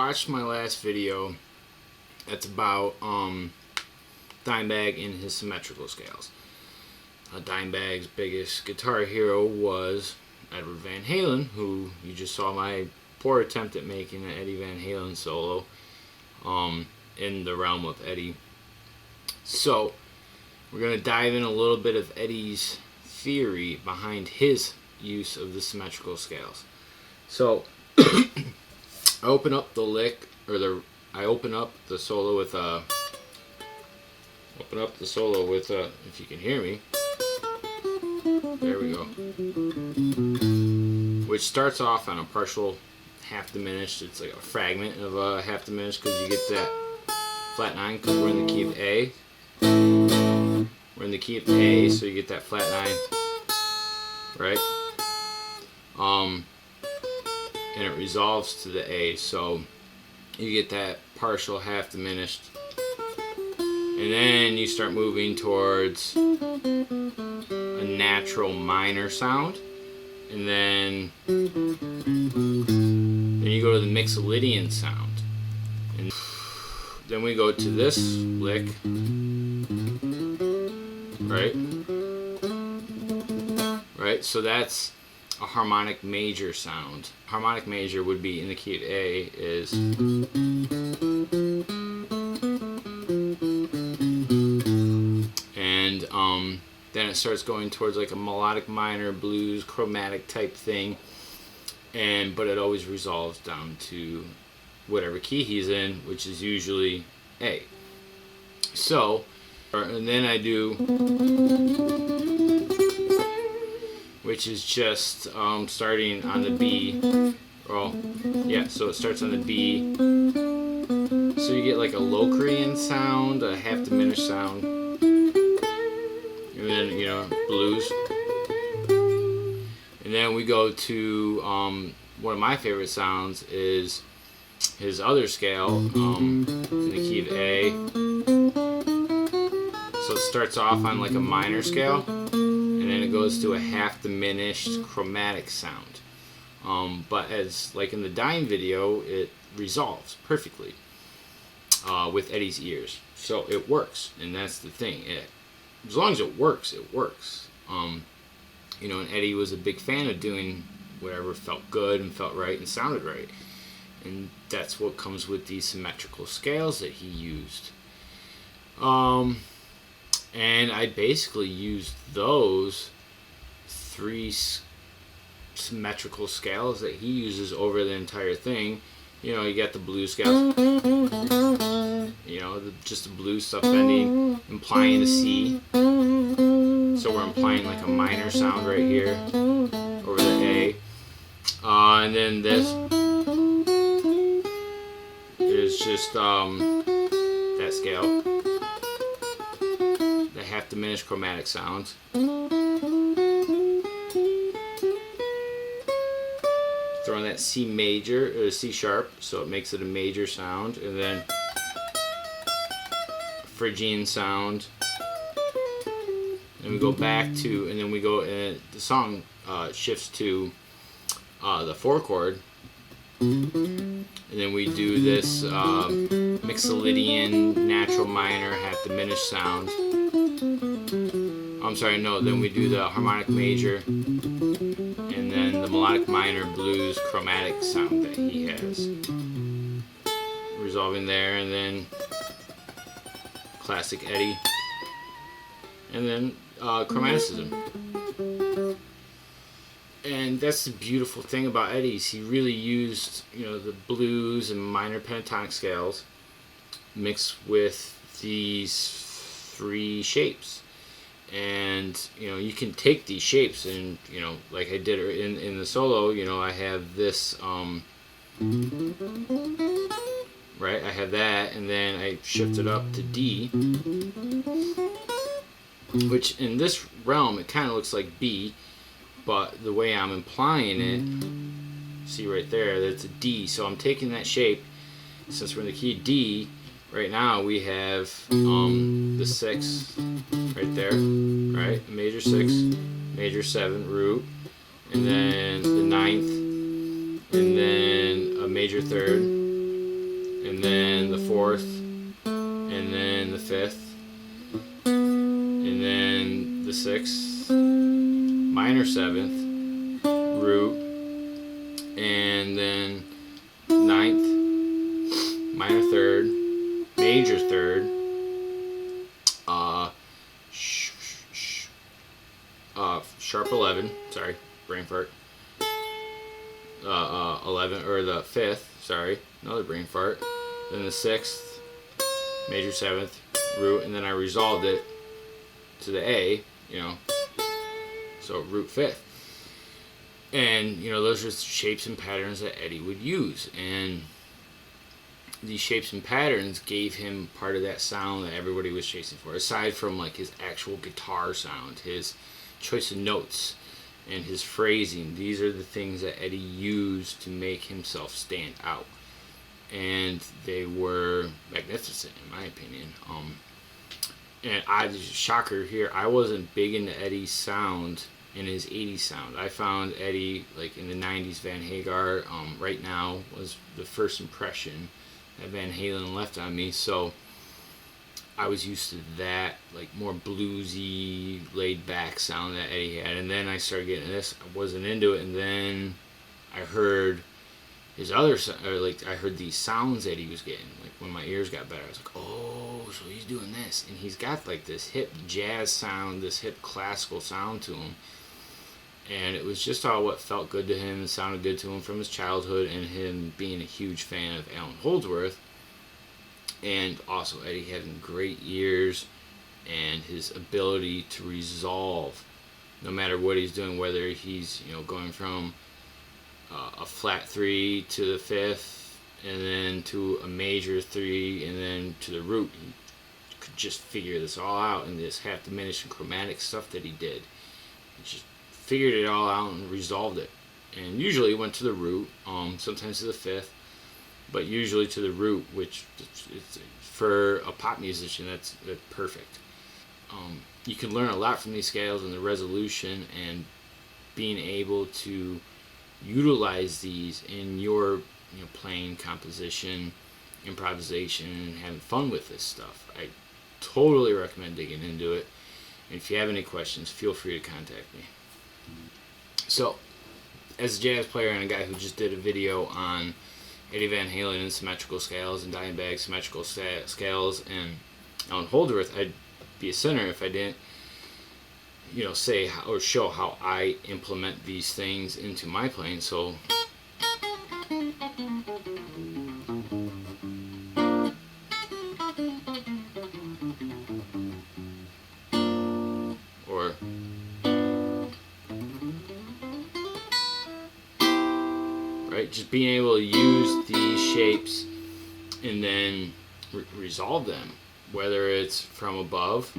watched my last video, that's about Dimebag and his symmetrical scales. Dimebag's biggest guitar hero was Edward Van Halen, who you just saw my poor attempt at making an Eddie Van Halen solo in the realm of Eddie. So we're going to dive in a little bit of Eddie's theory behind his use of the symmetrical scales. So I open up the lick, or I open up the solo with a, if you can hear me, there we go, which starts off on a partial half diminished. It's like a fragment of a half diminished, because you get that flat 9, because we're in the key of A. We're in the key of A, so you get that flat 9, right? And it resolves to the A, so you get that partial half diminished, and then you start moving towards a natural minor sound, and then you go to the Mixolydian sound, and then we go to this lick, right? So that's a harmonic major sound. Harmonic major would be in the key of A is, and then it starts going towards like a melodic minor, blues, chromatic type thing, but it always resolves down to whatever key he's in, which is usually A. So, and then I do, which is just starting on the B. Well, yeah, so it starts on the B. So you get like a Locrian sound, a half diminished sound, and then, you know, blues. And then we go to one of my favorite sounds is his other scale, in the key of A. So it starts off on like a minor scale, and then it goes to a half diminished chromatic sound. But as like in the Dime video, it resolves perfectly with Eddie's ears. So it works, and that's the thing. As long as it works, it works. You know, and Eddie was a big fan of doing whatever felt good and felt right and sounded right. And that's what comes with these symmetrical scales that he used. And I basically used those 3 symmetrical scales that he uses over the entire thing. You know, you got the blues scales, you know, just the blues stuff bending, implying a C. So we're implying like a minor sound right here over the A. And then this is just that scale, the half diminished chromatic sounds. Throwing that C major or C sharp, so it makes it a major sound, and then Phrygian sound. And we go back to, and then we go, and the song shifts to the 4 chord, and then we do this Mixolydian natural minor half diminished sound. I'm sorry, no, then we do the harmonic major, and then the melodic minor blues chromatic sound that he has, resolving there, and then classic Eddie, and then chromaticism. And that's the beautiful thing about Eddie's. He really used, you know, the blues and minor pentatonic scales mixed with these 3 shapes. And, you know, you can take these shapes and, you know, like I did in the solo, you know, I have this, right, I have that, and then I shift it up to D, which in this realm, it kind of looks like B, but the way I'm implying it, see right there, that's a D, so I'm taking that shape, since we're in the key D, right now we have the 6 right there, right? Major 6, major 7 root, and then the 9th, and then a major 3rd, and then the 4th, and then the 5th, and then the 6th, minor 7th, root, and then 9th, minor 3rd, major 3rd, sharp 11, sorry, brain fart, 11, or the 5th, sorry, another brain fart, then the 6th, major 7th, root, and then I resolved it to the A, you know, so root 5th. And, you know, those are shapes and patterns that Eddie would use, and these shapes and patterns gave him part of that sound that everybody was chasing for, aside from like his actual guitar sound, his choice of notes, and his phrasing. These are the things that Eddie used to make himself stand out, and they were magnificent in my opinion. And shocker here, I wasn't big into Eddie's sound in his 80s sound. I found Eddie like in the 90s. Van Hagar, Right Now was the first impression that Van Halen left on me, so I was used to that like more bluesy, laid back sound that Eddie had. And then I started getting this, I wasn't into it, and then I heard his other, or like I heard these sounds that he was getting, like when my ears got better, I was like, oh, so he's doing this, and he's got like this hip jazz sound, this hip classical sound to him, and it was just all what felt good to him and sounded good to him from his childhood, and him being a huge fan of Allen Holdsworth, and also Eddie having great ears and his ability to resolve no matter what he's doing, whether he's, you know, going from a flat 3 to the 5th, and then to a major 3, and then to the root. He could just figure this all out, and this half diminished and chromatic stuff that he did. He just figured it all out and resolved it. And usually went to the root, sometimes to the 5th, but usually to the root, which it's for a pop musician, that's perfect. You can learn a lot from these scales and the resolution, and being able to utilize these in your, you know, playing, composition, improvisation, and having fun with this stuff. I totally recommend digging into it. And if you have any questions, feel free to contact me. So, as a jazz player and a guy who just did a video on Eddie Van Halen and symmetrical scales and Dimebag symmetrical scales and Allen Holdsworth, I'd be a sinner if I didn't, you know, say or show how I implement these things into my playing. So or right, just being able to use these shapes and then resolve them, whether it's from above,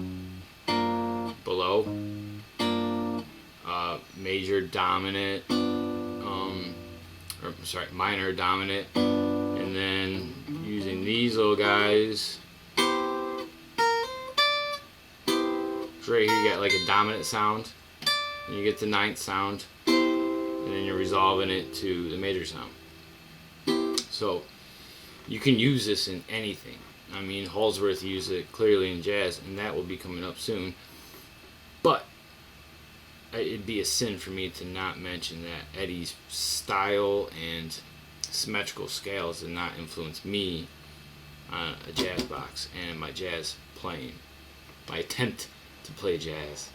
below, major dominant, minor dominant, and then using these little guys. So right here you got like a dominant sound, and you get the 9th sound, and then you're resolving it to the major sound. So you can use this in anything. I mean, Holdsworth used it clearly in jazz, and that will be coming up soon. But it'd be a sin for me to not mention that Eddie's style and symmetrical scales did not influence me on a jazz box and my jazz playing, my attempt to play jazz.